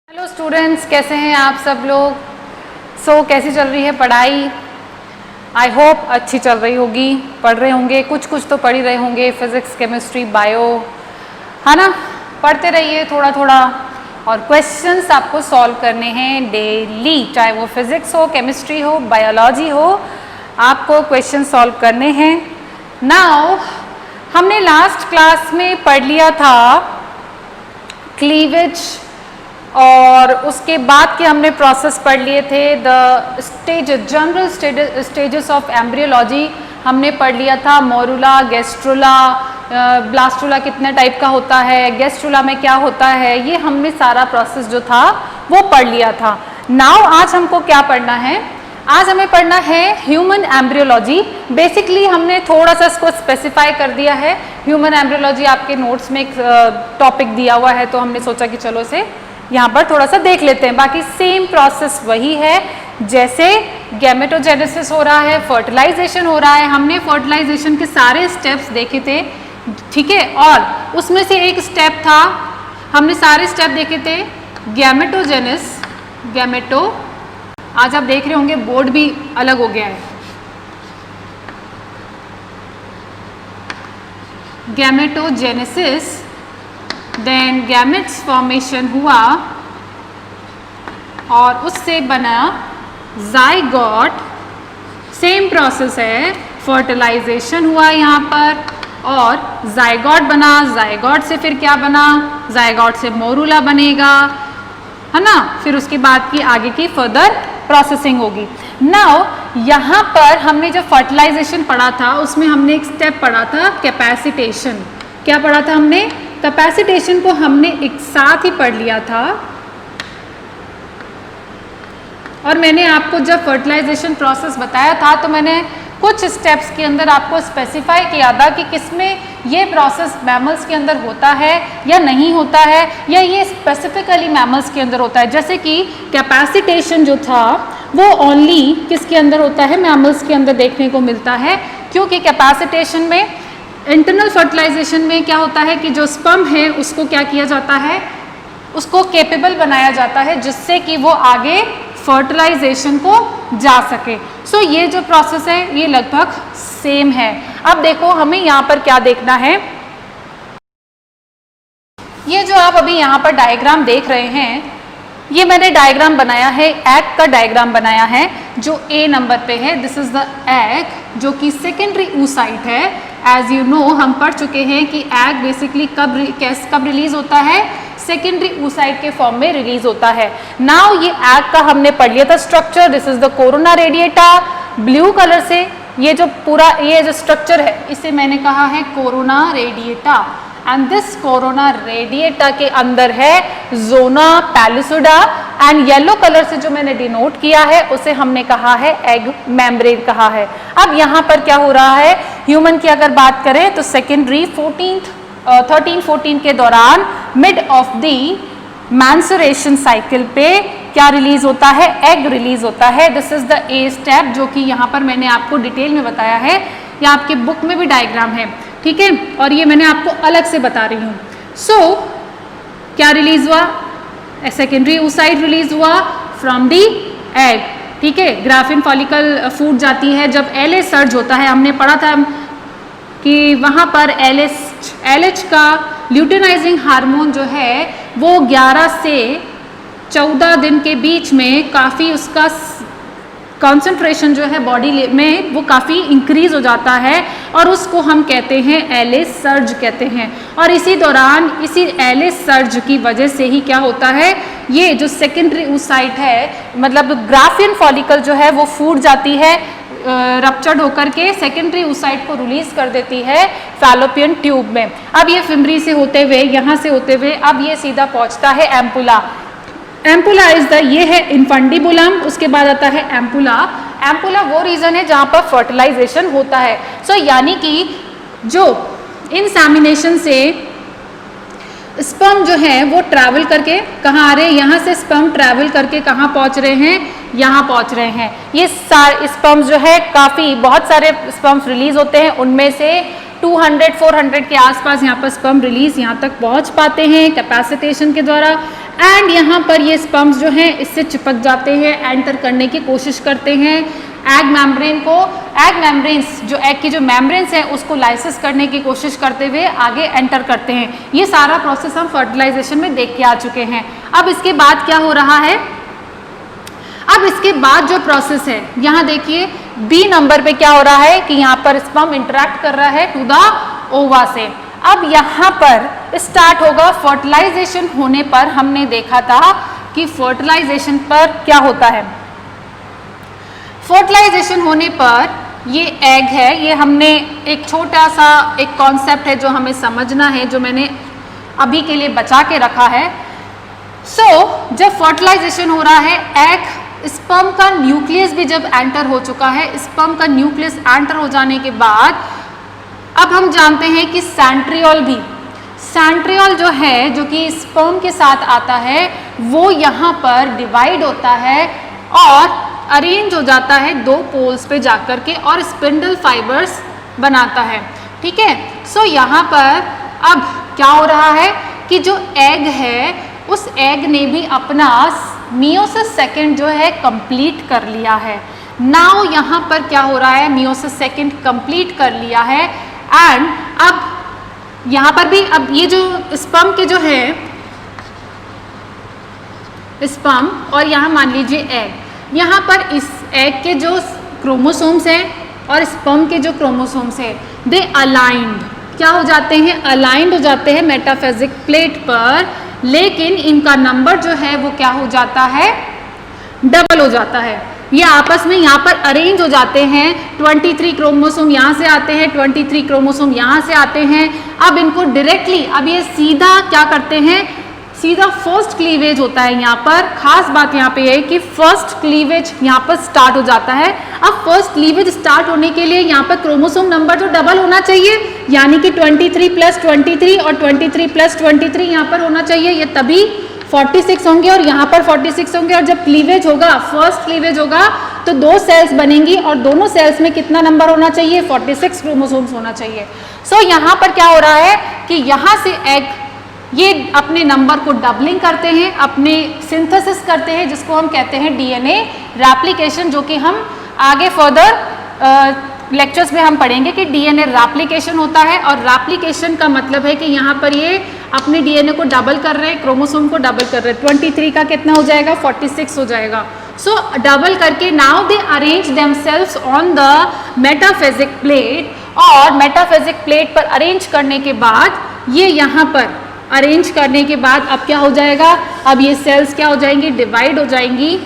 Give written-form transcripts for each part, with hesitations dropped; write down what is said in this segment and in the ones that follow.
Hello students, कैसे हैं आप सब लोग। कैसी चल रही है पढ़ाई। आई होप अच्छी चल रही होगी, पढ़ रहे होंगे, कुछ तो पढ़ ही रहे होंगे। फिजिक्स, केमिस्ट्री, बायो, है ना। पढ़ते रहिए थोड़ा थोड़ा, और क्वेश्चंस आपको सॉल्व करने हैं डेली, चाहे वो फिजिक्स हो, केमिस्ट्री हो, बायोलॉजी हो, आपको क्वेश्चन सॉल्व करने हैं। नाउ हमने लास्ट क्लास में पढ़ लिया था क्लीवेज, और उसके बाद के हमने प्रोसेस पढ़ लिए थे the stage, general stages of embryology हमने पढ़ लिया था। मोरुला, गैस्ट्रुला, ब्लास्टुला कितने टाइप का होता है, गैस्ट्रुला में क्या होता है, ये हमने सारा प्रोसेस जो था वो पढ़ लिया था। नाउ आज हमको क्या पढ़ना है, आज हमें पढ़ना है ह्यूमन एम्ब्रियोलॉजी। बेसिकली हमने थोड़ा सा इसको स्पेसिफाई कर दिया है। ह्यूमन एम्ब्रियोलॉजी आपके नोट्स में एक टॉपिक दिया हुआ है, तो हमने सोचा कि चलो इसे यहाँ पर थोड़ा सा देख लेते हैं। बाकी सेम प्रोसेस वही है, जैसे गैमेटोजेनेसिस हो रहा है, फर्टिलाइजेशन हो रहा है। हमने फर्टिलाइजेशन के सारे स्टेप्स देखे थे, ठीक है। और उसमें से एक स्टेप था, हमने सारे स्टेप देखे थे गैमेटोजेनेस, गैमेटो, आज आप देख रहे होंगे बोर्ड भी अलग हो गया है। गैमेटोजेनेसिस, देन गैमेट्स फॉर्मेशन हुआ और उससे बना जाइगोट। सेम प्रोसेस है, फर्टिलाइजेशन हुआ यहाँ पर और जाइगोट बना। जाइगोट से फिर क्या बना, जाइगोट से मोरुला बनेगा, है ना। फिर उसके बाद की आगे की फर्दर प्रोसेसिंग होगी। नाउ यहाँ पर हमने जब फर्टिलाइजेशन पढ़ा था, उसमें हमने एक स्टेप पढ़ा था कैपेसिटेशन। क्या पढ़ा था हमने, कैपेसिटेशन को हमने एक साथ ही पढ़ लिया था। और मैंने आपको जब फर्टिलाइजेशन प्रोसेस बताया था, तो मैंने कुछ स्टेप्स के अंदर आपको स्पेसिफाई किया था कि किसमें ये प्रोसेस मैमल्स के अंदर होता है या नहीं होता है, या ये स्पेसिफिकली मैमल्स के अंदर होता है। जैसे कि कैपेसिटेशन जो था वो ओनली किसके अंदर होता है, मैमल्स के अंदर देखने को मिलता है। क्योंकि कैपेसिटेशन में, इंटरनल फर्टिलाइजेशन में क्या होता है कि जो स्पर्म है उसको क्या किया जाता है, उसको केपेबल बनाया जाता है, जिससे कि वो आगे फर्टिलाइजेशन को जा सके। सो ये जो प्रोसेस है ये लगभग सेम है। अब देखो हमें यहाँ पर क्या देखना है, ये जो आप अभी यहाँ पर डायग्राम देख रहे हैं, ये मैंने डायग्राम बनाया है, एग का डायग्राम बनाया है, जो ए नंबर पे है। दिस इज द एग, जो कि सेकेंडरी oocyte है। एज यू नो, हम पढ़ चुके हैं कि एग बेसिकली कब रिलीज होता है, सेकेंडरी oocyte के फॉर्म में रिलीज होता है। नाउ ये एग का हमने पढ़ लिया था structure. This is the corona radiata, blue colour से ये जो पूरा ये जो स्ट्रक्चर है, इसे मैंने कहा है corona radiata. And this corona radiata के अंदर है zona pellucida, and yellow colour से जो मैंने डिनोट किया है उसे हमने कहा है एग मेम्ब्रेन कहा है। अब यहाँ पर क्या हो रहा है, ह्यूमन की अगर बात करें तो सेकेंडरी 13-14 के दौरान mid of the mensuration cycle पे क्या रिलीज होता है, एग रिलीज होता है। This is the a step, जो कि यहाँ पर मैंने आपको डिटेल में बताया है, या आपके बुक में भी डायग्राम है, ठीक है। और ये मैंने आपको अलग से बता रही हूँ। सो क्या रिलीज हुआ, सेकेंडरी oocyte रिलीज हुआ फ्रॉम दी एग, ठीक है। ग्राफिन फॉलिकल फूट जाती है जब LH सर्ज होता है। हमने पढ़ा था कि वहाँ पर LH का ल्यूटेनाइजिंग हार्मोन जो है वो 11 से 14 दिन के बीच में काफ़ी उसका कॉन्सेंट्रेशन जो है बॉडी में वो काफ़ी इंक्रीज हो जाता है, और उसको हम कहते हैं LH सर्ज कहते हैं। और इसी दौरान इसी LH सर्ज की वजह से ही क्या होता है, ये जो सेकेंडरी oocyte है, मतलब ग्राफियन फॉलिकल जो है वो फूट जाती है, रप्चर्ड होकर के सेकेंडरी oocyte को रिलीज कर देती है फैलोपियन ट्यूब में। अब ये फिमरी से होते हुए, यहाँ से होते हुए, अब ये सीधा पहुँचता है एम्पुला। एम्पुला इज द, ये है इन्फंडिबुलम, उसके बाद आता है एम्पुला। एम्पुला वो रीजन है जहाँ पर फर्टिलाइजेशन होता है। सो यानी कि जो इंसेमिनेशन से स्पर्म जो है वो ट्रैवल करके कहाँ आ रहे हैं, यहाँ से स्पर्म ट्रैवल करके कहाँ पहुँच रहे हैं, यहाँ पहुँच रहे हैं। ये सारे स्पर्म जो है, काफ़ी बहुत सारे स्पर्म्स रिलीज होते हैं, उनमें से 200-400 के आसपास यहाँ पर स्पर्म रिलीज यहाँ तक पहुँच पाते हैं कैपेसिटेशन के द्वारा। एंड यहाँ पर ये स्पर्म्स जो हैं इससे चिपक जाते हैं, एंटर करने की कोशिश करते हैं एग मेम्ब्रेन को। एग मेम्ब्रेन्स जो एग की जो मेम्ब्रेन्स है उसको लाइसिस करने की कोशिश करते हुए आगे एंटर करते हैं। ये सारा प्रोसेस हम फर्टिलाइजेशन में देख के आ चुके हैं। अब इसके बाद क्या हो रहा है, अब इसके बाद जो प्रोसेस है यहाँ देखिए बी नंबर पे क्या हो रहा है कि यहाँ पर स्पर्म इंटरैक्ट कर रहा है टू द ओवा से। अब यहाँ पर स्टार्ट होगा फर्टिलाइजेशन होने पर, हमने देखा था कि फर्टिलाइजेशन पर क्या होता है, फर्टिलाइजेशन होने पर ये एग है, ये हमने एक छोटा सा एक कॉन्सेप्ट है जो हमें समझना है, जो मैंने अभी के लिए बचा के रखा है। जब फर्टिलाइजेशन हो रहा है, एग स्पर्म का न्यूक्लियस भी जब एंटर हो चुका है, स्पर्म का न्यूक्लियस एंटर हो जाने के बाद अब हम जानते हैं कि सेंट्रियोल भी, सेंट्रियोल जो है जो कि स्पर्म के साथ आता है वो यहाँ पर डिवाइड होता है और अरेंज हो जाता है दो पोल्स पे जाकर के और स्पिंडल फाइबर्स बनाता है। ठीक है, यहाँ पर अब क्या हो रहा है कि जो एग है उस एग ने भी अपना मियोसिस सेकेंड जो है कंप्लीट कर लिया है। नाउ यहाँ पर क्या हो रहा है, मियोसिस सेकेंड कंप्लीट कर लिया है एंड अब यहाँ पर भी अब ये जो स्पर्म के जो है स्पर्म और यहाँ मान लीजिए एग, यहाँ पर इस एग के जो क्रोमोसोम्स हैं और स्पर्म के जो क्रोमोसोम्स हैं दे अलाइंड क्या हो जाते हैं, अलाइंड हो जाते हैं मेटाफेजिक प्लेट पर, लेकिन इनका नंबर जो है वो क्या हो जाता है, डबल हो जाता है। ये आपस में यहाँ पर अरेंज हो जाते हैं, 23 क्रोमोसोम यहाँ से आते हैं, 23 क्रोमोसोम यहाँ से आते हैं। अब इनको डायरेक्टली अब ये सीधा क्या करते हैं, सीधा फर्स्ट क्लीवेज होता है। यहाँ पर खास बात यहाँ पे है कि फर्स्ट क्लीवेज यहाँ पर स्टार्ट हो जाता है। अब फर्स्ट क्लीवेज स्टार्ट होने के लिए यहाँ पर क्रोमोसोम नंबर जो डबल होना चाहिए, यानी कि 23 + 23 और 23 + 23 यहाँ पर होना चाहिए, ये तभी 46 होंगे और यहाँ पर 46 होंगे। और जब क्लीवेज होगा, फर्स्ट क्लीवेज होगा तो दो सेल्स बनेंगी और दोनों सेल्स में कितना नंबर होना चाहिए, 46 क्रोमोसोम्स होना चाहिए। यहाँ पर क्या हो रहा है कि यहाँ से एग ये अपने नंबर को डबलिंग करते हैं, अपने सिंथेसिस करते हैं, जिसको हम कहते हैं डीएनए रैप्लिकेशन, जो कि हम आगे फर्दर लेक्चर्स में हम पढ़ेंगे कि डीएनए रैप्लिकेशन होता है। और रैप्लिकेशन का मतलब है कि यहाँ पर ये अपने डीएनए को डबल कर रहे हैं, क्रोमोसोम को डबल कर रहे हैं। 23 का कितना हो जाएगा, 46 हो जाएगा। डबल करके now they arrange themselves on the metaphasic plate, और मेटाफेजिक प्लेट पर अरेंज करने के बाद ये यहाँ पर अरेंज करने के बाद अब क्या हो जाएगा, अब ये सेल्स क्या हो जाएंगी, डिवाइड हो जाएंगी।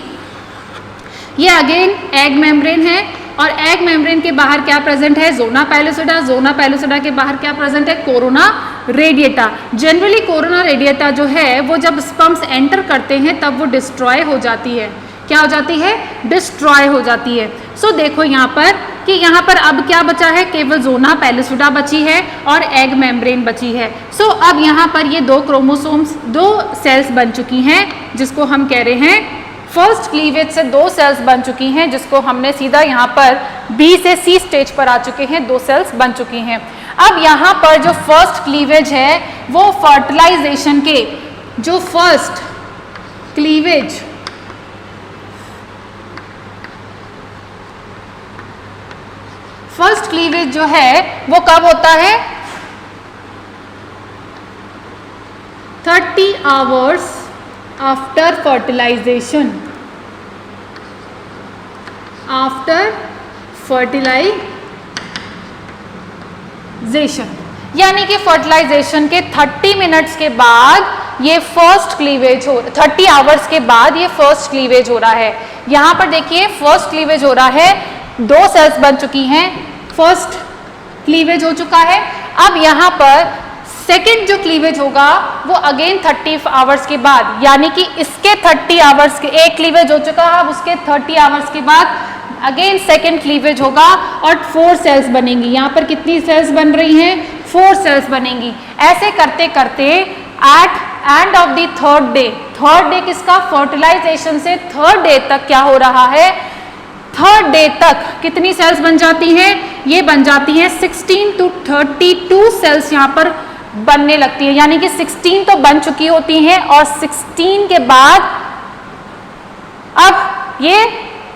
ये अगेन एग मेम्ब्रेन है और एग मेम्ब्रेन के बाहर क्या प्रेजेंट है, ज़ोना पैलिसोडा। ज़ोना पैलिसोडा के बाहर क्या प्रेजेंट है, corona radiata. Generally corona radiata जो है वो जब स्पर्म्स एंटर करते हैं तब वो डिस्ट्रॉय हो जाती है। क्या हो जाती है, डिस्ट्रॉय हो जाती है। देखो यहाँ पर कि यहाँ पर अब क्या बचा है, केवल ज़ोना पैलिसोडा बची है और एग मेम्ब्रेन बची है। अब यहाँ पर ये दो क्रोमोसोम्स, दो सेल्स बन चुकी हैं, जिसको हम कह रहे हैं फर्स्ट क्लीवेज से दो सेल्स बन चुकी हैं, जिसको हमने सीधा यहाँ पर बी से सी स्टेज पर आ चुके हैं, दो सेल्स बन चुकी हैं। अब यहाँ पर जो फर्स्ट क्लीवेज है वो फर्टिलाइजेशन के जो फर्स्ट क्लीवेज जो है वो कब होता है, 30 आवर्स आफ्टर फर्टिलाइजेशन। यानी कि फर्टिलाइजेशन के 30 मिनट्स के बाद ये फर्स्ट क्लीवेज हो, 30 आवर्स के बाद ये फर्स्ट क्लीवेज हो रहा है। यहाँ पर देखिए फर्स्ट क्लीवेज हो रहा है, दो सेल्स बन चुकी हैं, फर्स्ट क्लीवेज हो चुका है। अब यहाँ पर सेकेंड जो क्लीवेज होगा वो अगेन 30 आवर्स के बाद, यानी कि इसके 30 आवर्स के एक क्लीवेज हो चुका है, अब उसके 30 आवर्स के बाद अगेन सेकेंड क्लीवेज होगा और 4 सेल्स बनेंगी। यहाँ पर कितनी सेल्स बन रही हैं, 4 सेल्स बनेंगी। ऐसे करते करते at end of the third day किसका, फर्टिलाइजेशन से थर्ड डे तक क्या हो रहा है, थर्ड डे तक कितनी सेल्स बन जाती हैं, ये बन जाती हैं 16 to 32 सेल्स यहाँ पर बनने लगती है, यानी कि 16 तो बन चुकी होती हैं और 16 के बाद अब ये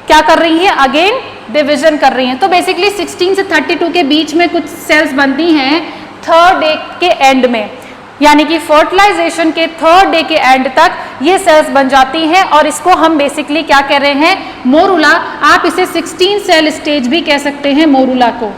क्या कर रही है, अगेन डिवीजन कर रही हैं। तो बेसिकली 16 से 32 के बीच में कुछ सेल्स बनती हैं थर्ड डे के एंड में, यानी कि फर्टिलाइजेशन के थर्ड डे के एंड तक ये सेल्स बन जाती हैं और इसको हम बेसिकली क्या कह रहे हैं, मोरूला। आप इसे 16 सेल स्टेज भी कह सकते हैं, मोरूला को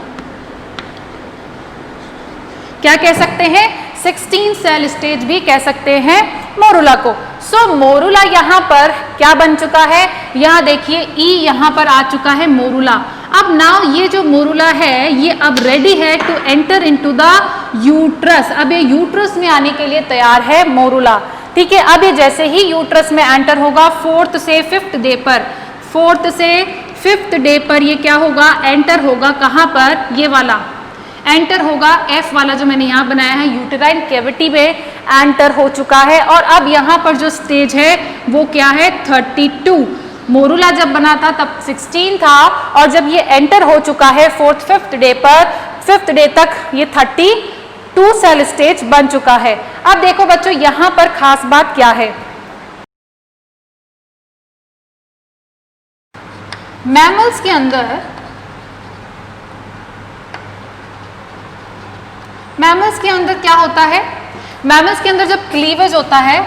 क्या कह सकते हैं, 16 सेल स्टेज भी कह सकते हैं मोरूला को। सो मोरूला यहाँ पर क्या बन चुका है, यहाँ देखिए ई यहाँ पर आ चुका है मोरूला। अब नाउ ये जो मोरूला है ये अब रेडी है to enter into the uterus. अब ये यूट्रस में आने के लिए तैयार है मोरूला, ठीक है। अब ये जैसे ही यूट्रस में एंटर होगा 4th से 5th डे पर, 4th से 5th डे पर ये क्या होगा, एंटर होगा कहाँ पर, ये वाला एंटर होगा, F वाला जो मैंने यहाँ बनाया है यूटेराइन कैविटी में एंटर हो चुका है। और अब यहाँ पर जो स्टेज है वो क्या है, 32। मोरूला जब बना था तब 16 था और जब ये एंटर हो चुका है 4th 5th डे पर, 5th डे तक ये 32 सेल स्टेज बन चुका है। अब देखो बच्चों यहाँ पर खास बात क्या है, मैमल्स के अंदर क्या होता है, मैमल्स के अंदर जब क्लीवेज होता है,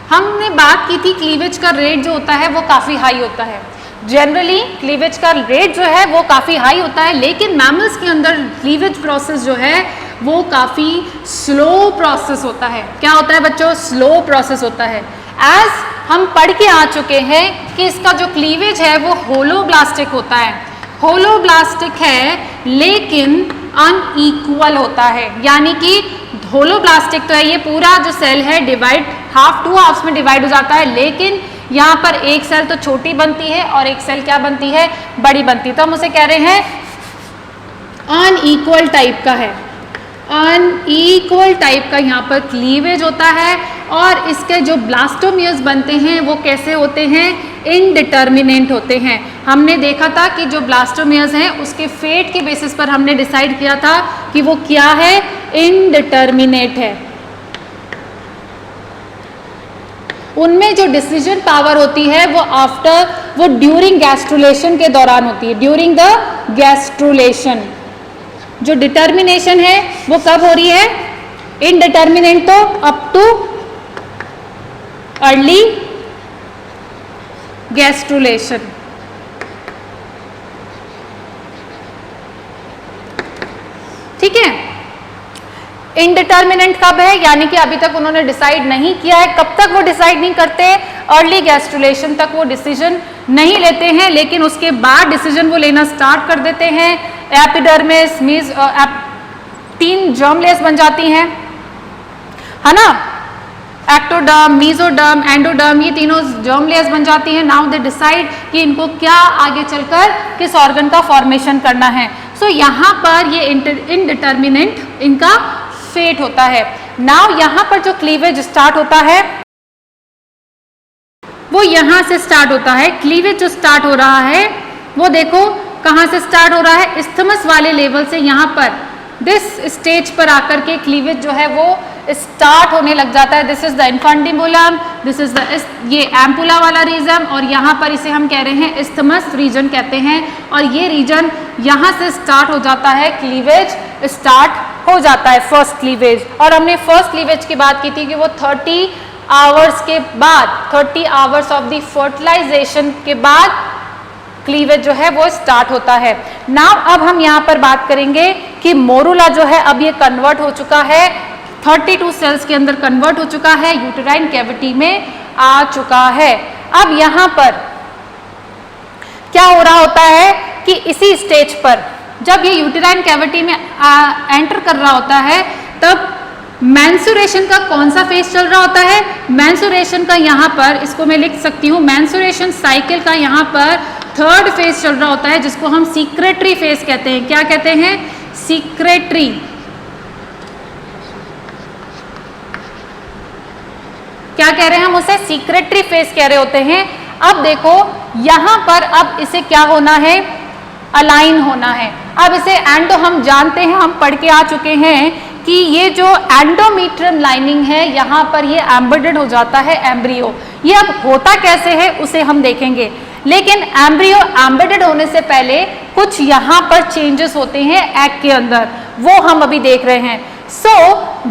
हमने बात की थी क्लीवेज का रेट जो होता है वो काफी हाई होता है। जनरली क्लीवेज का रेट जो है वो काफी हाई होता है, लेकिन मैमल्स के अंदर क्लीवेज प्रोसेस जो है वो काफी स्लो प्रोसेस होता है। क्या होता है बच्चों, स्लो प्रोसेस होता है। एज हम पढ़ के आ चुके हैं कि इसका जो क्लीवेज है वो होलोब्लास्टिक होता है, होलोब्लास्टिक है लेकिन अनइक्वल होता है, यानी कि होलोब्लास्टिक तो है, ये पूरा जो सेल है डिवाइड टू हाफ्स में डिवाइड हो जाता है, लेकिन यहाँ पर एक सेल तो छोटी बनती है और एक सेल क्या बनती है, बड़ी बनती है। तो हम उसे कह रहे हैं अनइक्वल टाइप का है, अनइक्वल टाइप का यहाँ पर क्लीवेज होता है। और इसके जो ब्लास्टोमियर्स बनते हैं वो कैसे होते हैं, इनडिटर्मिनेंट होते हैं। हमने देखा था कि जो ब्लास्टोमियर्स हैं उसके फेट के बेसिस पर हमने डिसाइड किया था कि वो क्या है, इनडिटर्मिनेट है। उनमें जो डिसीजन पावर होती है वो ड्यूरिंग गैस्ट्रुलेशन के दौरान होती है, ड्यूरिंग द गैस्ट्रुलेशन। जो डिटर्मिनेशन है वो कब हो रही है, इनडिटर्मिनेंट तो अप टू अर्ली गैस्ट्रुलेशन। ठीक है, इनडिटर्मिनेंट कब है, यानी कि अभी तक उन्होंने डिसाइड नहीं किया है। कब तक वो डिसाइड नहीं करते, अर्ली गैस्ट्रुलेशन तक वो डिसीजन नहीं लेते हैं, लेकिन उसके बाद डिसीजन वो लेना स्टार्ट कर देते हैं। एपिडर्मिस, 3 जर्म लेयर्स बन जाती हैं, है ना, एक्टोडर्म, मीजोडर्म, एंडोडर्म, ये तीनों जर्म लेयर्स बन जाती हैं। नाउ दे डिसाइड कि इनको क्या आगे चलकर किस ऑर्गन का फॉर्मेशन करना है। सो यहाँ पर ये इनडिटर्मिनेंट इनका फेट होता है। नाउ यहाँ पर जो क्लीवेज स्टार्ट होता है वो यहाँ से स्टार्ट होता है। क्लीवेज जो स्टार्ट हो रहा है वो देखो कहाँ से स्टार्ट हो रहा है, इस्थमस वाले लेवल से यहाँ पर दिस स्टेज पर आकर के क्लीवेज जो है वो स्टार्ट होने लग जाता है। This is the infundibulum, this is the ये एम्पुला वाला रीजन, और यहाँ पर इसे हम कह रहे हैं इस्थमस रीजन कहते हैं। और ये रीजन यहाँ से स्टार्ट हो जाता है, क्लीवेज स्टार्ट हो जाता है, फर्स्ट क्लीवेज। और हमने फर्स्ट क्लीवेज की बात की थी कि वो 30 आवर्स के बाद, 30 आवर्स ऑफ द फर्टिलाइजेशन के बाद क्लीवेज जो है वो स्टार्ट होता है। नाउ अब हम यहाँ पर बात करेंगे कि मोरूला जो है अब ये कन्वर्ट हो चुका है, 32 सेल्स के अंदर कन्वर्ट हो चुका है, यूटेराइन कैविटी में आ चुका है। अब यहाँ पर क्या हो रहा होता है कि इसी स्टेज पर जब ये यूटेराइन कैविटी में एंटर कर रहा होता है तब मेंसुरेशन का कौन सा फेज चल रहा होता है, मेंसुरेशन का यहाँ पर, इसको मैं लिख सकती हूँ, मेंसुरेशन साइकिल का यहाँ पर 3rd फेज चल रहा होता है, जिसको हम सीक्रेटरी फेज कहते हैं। क्या कहते हैं, सीक्रेटरी। क्या कह रहे हैं हम उसे, सीक्रेटरी फेज कह रहे होते हैं। अब देखो यहाँ पर अब इसे क्या होना है, अलाइन होना है। अब इसे एंडो हम जानते हैं, हम पढ़ के आ चुके हैं कि ये जो एंडोमेट्रियम लाइनिंग है यहाँ पर ये एम्बेडेड हो जाता है एम्ब्रियो। ये अब होता कैसे है उसे हम देखेंगे, लेकिन एम्ब्रियो एम्बेडेड होने से पहले कुछ यहाँ पर चेंजेस होते हैं एग के अंदर, वो हम अभी देख रहे हैं।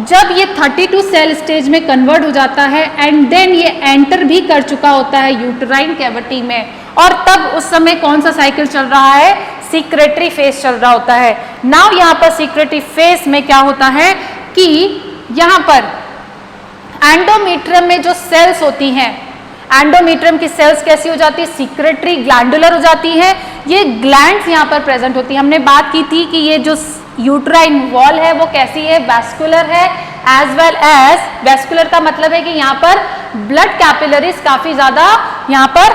जब ये 32 सेल स्टेज में कन्वर्ट हो जाता है एंड देन ये एंटर भी कर चुका होता है यूटेराइन कैविटी में, और तब उस समय कौन सा साइकिल चल रहा है, सीक्रेटरी फेज चल रहा होता है। नाउ यहाँ पर सीक्रेटरी फेज में क्या होता है कि यहाँ पर एंडोमेट्रियम में जो सेल्स होती हैं, एंडोमेट्रियम की सेल्स कैसी हो जाती है, सीक्रेटरी ग्लैंडुलर हो जाती है। ये ग्लैंड्स यहाँ पर प्रेजेंट होती है। हमने बात की थी कि ये जो यूट्राइन वॉल है वो कैसी है, वैस्कुलर है, एज वेल एज वैस्कुलर का मतलब है कि यहाँ पर ब्लड कैपिलरीज काफी ज्यादा यहाँ पर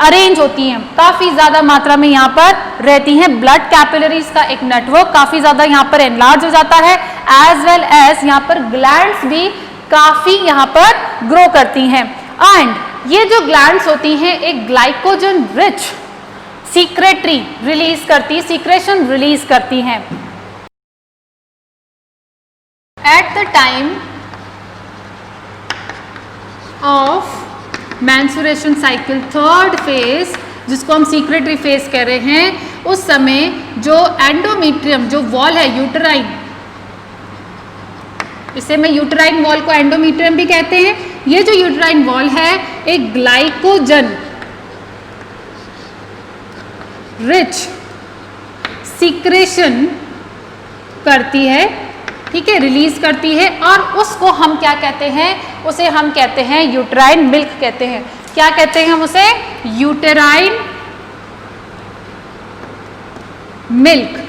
अरेंज होती हैं, काफी ज्यादा मात्रा में यहाँ पर रहती हैं। ब्लड कैपिलरीज का एक नेटवर्क काफी ज्यादा यहाँ पर एनलार्ज हो जाता है, एज वेल एज यहाँ पर ग्लैंड्स भी काफी यहाँ पर ग्रो करती हैं। एंड ये जो ग्लैंड्स होती हैं एक ग्लाइकोजन रिच सीक्रेटरी रिलीज करती, सीक्रेशन रिलीज करती हैं। At the time of menstruation cycle third phase, जिसको हम सीक्रेटरी फेज कह रहे हैं, उस समय जो एंडोमेट्रियम जो वॉल है यूटेराइन, इसे मैं यूटेराइन वॉल को एंडोमेट्रियम भी कहते हैं। ये जो यूटेराइन वॉल है एक ग्लाइकोजन रिच सीक्रेशन करती है, ठीक है, रिलीज करती है, और उसको हम क्या कहते हैं, उसे हम कहते हैं यूटेराइन मिल्क कहते हैं। क्या कहते हैं हम उसे, यूटेराइन मिल्क।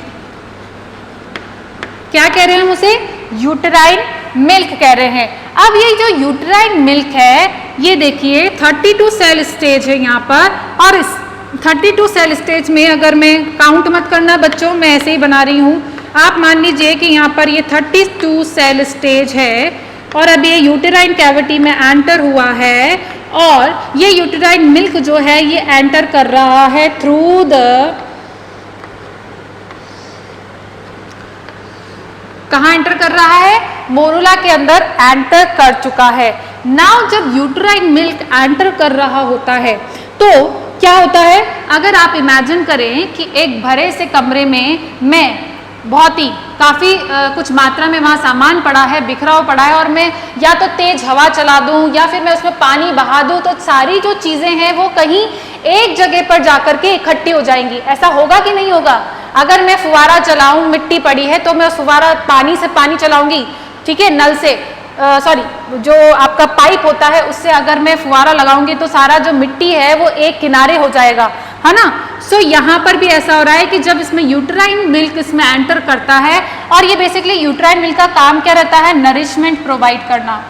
क्या कह रहे हैं हम उसे, यूटेराइन मिल्क कह रहे हैं। अब ये जो यूटेराइन मिल्क है ये देखिए 32 सेल स्टेज है यहाँ पर, और इस 32 सेल स्टेज में अगर मैं काउंट मत करना बच्चों, मैं ऐसे ही बना रही हूँ, आप मान लीजिए कि यहाँ पर ये 32 सेल स्टेज है और अब ये यूटेराइन कैविटी में एंटर हुआ है, और ये यूटेराइन मिल्क जो है ये एंटर कर रहा है थ्रू द, कहाँ एंटर कर रहा है, मोरुला के अंदर एंटर कर चुका है। नाउ जब यूटेराइन मिल्क एंटर कर रहा होता है तो क्या होता है, अगर आप इमेजिन करें कि एक भरे से कमरे में मैं बहुत ही काफ़ी कुछ मात्रा में वहाँ सामान पड़ा है, बिखरा हुआ पड़ा है, और मैं या तो तेज हवा चला दूँ या फिर मैं उसमें पानी बहा दूँ, तो सारी जो चीज़ें हैं वो कहीं एक जगह पर जाकर के इकट्ठी हो जाएंगी। ऐसा होगा कि नहीं होगा? अगर मैं फुवारा चलाऊँ, मिट्टी पड़ी है तो मैं उस फुवारा पानी से पानी चलाऊँगी, ठीक है, नल से सॉरी जो आपका पाइप होता है उससे अगर मैं फुवारा लगाऊंगी तो सारा जो मिट्टी है वो एक किनारे हो जाएगा, है ना। यहाँ पर भी ऐसा हो रहा है कि जब इसमें यूटेराइन मिल्क इसमें एंटर करता है, और ये बेसिकली यूटेराइन मिल्क का काम क्या रहता है, नरिशमेंट प्रोवाइड करना।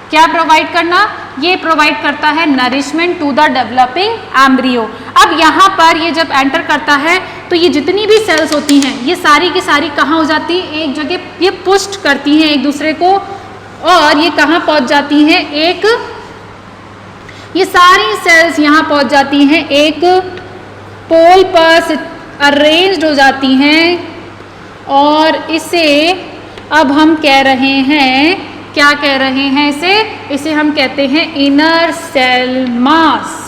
क्या प्रोवाइड करना, ये प्रोवाइड करता है nourishment to the developing embryo. अब यहाँ पर ये जब एंटर करता है तो ये जितनी भी सेल्स होती हैं ये सारी की सारी कहाँ हो जाती है, एक जगह ये पुष्ट करती हैं एक दूसरे को, और ये कहाँ पहुँच जाती हैं, एक, ये सारी सेल्स यहाँ पहुँच जाती हैं एक पोल पर अरेंज्ड हो जाती हैं, और इसे अब हम कह रहे हैं, क्या कह रहे हैं इसे हम कहते हैं inner cell mass.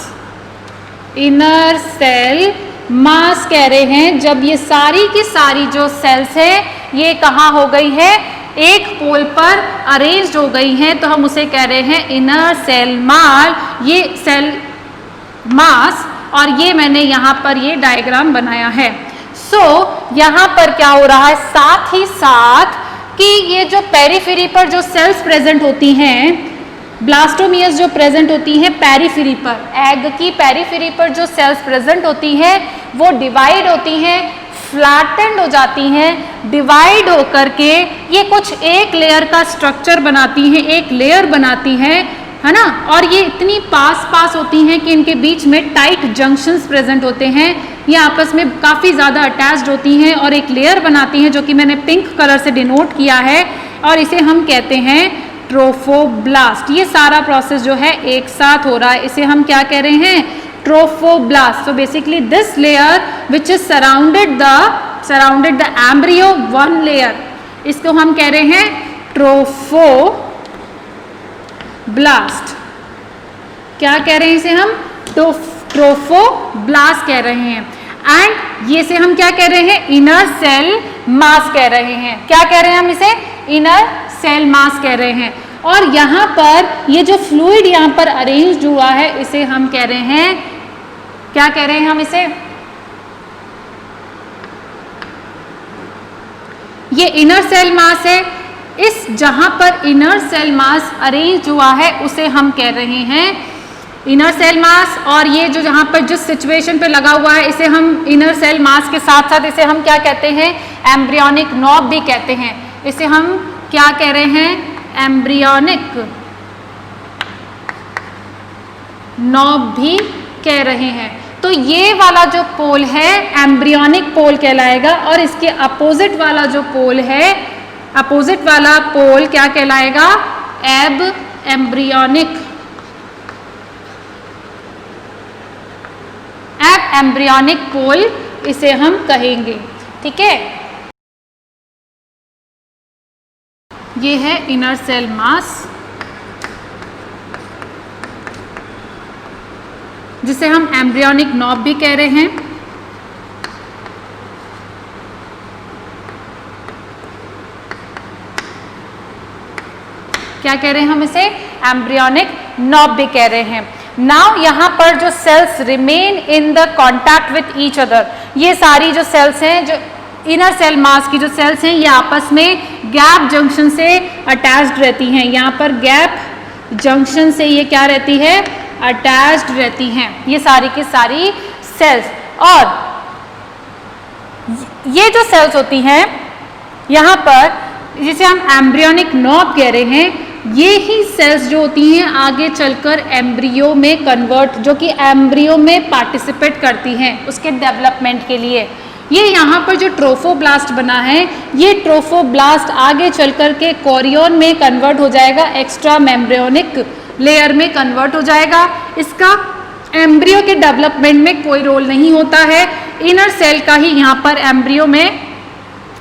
Inner cell mass कह रहे हैं जब ये सारी की सारी जो सेल्स है ये कहाँ हो गई है, एक पोल पर अरेंज्ड हो गई हैं, तो हम उसे कह रहे हैं इनर सेल मास, ये सेल मास। और ये मैंने यहाँ पर ये डायग्राम बनाया है। यहाँ पर क्या हो रहा है, साथ ही साथ कि ये जो पेरिफेरी पर जो सेल्स प्रेजेंट होती हैं, ब्लास्टोमियस जो प्रेजेंट होती हैं पेरिफेरी पर, एग की पेरिफेरी पर जो सेल्स प्रेजेंट होती हैं वो डिवाइड होती हैं, फ्लैटेंड हो जाती हैं, डिवाइड होकर के ये कुछ एक लेयर का स्ट्रक्चर बनाती हैं, एक लेयर बनाती हैं, है ना। और ये इतनी पास होती हैं कि इनके बीच में टाइट जंक्शंस प्रेजेंट होते हैं, ये आपस में काफ़ी ज़्यादा अटैच्ड होती हैं और एक लेयर बनाती हैं जो कि मैंने पिंक कलर से डिनोट किया है, और इसे हम कहते हैं ट्रोफोब्लास्ट। ये सारा प्रोसेस जो है एक साथ हो रहा है, इसे हम क्या कह रहे हैं, trophoblast. So basically this layer which is surrounded the surrounded the embryo one layer, इसको हम कह रहे हैं ट्रोफोब्लास्ट। क्या कह रहे हैं इसे हम? ट्रोफोब्लास्ट कह रहे हैं। एंड ये से हम क्या कह रहे हैं? इनर सेल मास कह रहे हैं। क्या कह रहे हैं हम इसे? इनर सेल मास कह रहे हैं। और यहाँ पर ये जो फ्लूइड यहाँ पर अरेंज हुआ है इसे हम कह रहे हैं, क्या कह रहे हैं हम इसे? ये इनर सेल मास है। इस जहां पर इनर सेल मास अरेंज हुआ है उसे हम कह रहे हैं इनर सेल मास। और ये जो जहां पर जिस सिचुएशन पे लगा हुआ है इसे हम इनर सेल मास के साथ साथ इसे हम क्या कहते हैं? एम्ब्रियोनिक नॉब भी कहते हैं। इसे हम क्या कह रहे हैं? एम्ब्रियोनिक नॉब भी कह रहे हैं। तो ये वाला जो पोल है एम्ब्रियोनिक पोल कहलाएगा और इसके अपोजिट वाला जो पोल है, अपोजिट वाला पोल क्या कहलाएगा? एम्ब्रियोनिक पोल इसे हम कहेंगे। ठीक है, ये है इनर सेल मास जिसे हम एम्ब्रियोनिक नॉब भी कह रहे हैं। क्या कह रहे हैं हम इसे? एम्ब्रियोनिक नॉब भी कह रहे हैं। नाउ यहाँ पर जो cells remain in the contact with each other, ये सारी जो सेल्स हैं, जो इनर सेल मास की जो सेल्स हैं, ये आपस में गैप जंक्शन से अटैच्ड रहती हैं। यहाँ पर गैप जंक्शन से ये क्या रहती है? अटैच्ड रहती हैं ये सारी की सारी सेल्स। और ये जो सेल्स होती हैं यहाँ पर, जिसे हम एम्ब्रियोनिक नॉब कह रहे हैं, ये ही सेल्स जो होती हैं आगे चलकर एम्ब्रियो में कन्वर्ट, जो कि एम्ब्रियो में पार्टिसिपेट करती हैं उसके डेवलपमेंट के लिए। ये यहाँ पर जो ट्रोफोब्लास्ट बना है, ये ट्रोफोब्लास्ट आगे चलकर के कोरियन में कन्वर्ट हो जाएगा, एक्स्ट्रा मेम्ब्रियोनिक लेयर में कन्वर्ट हो जाएगा। इसका एम्ब्रियो के डेवलपमेंट में कोई रोल नहीं होता है। इनर सेल का ही यहाँ पर एम्ब्रियो में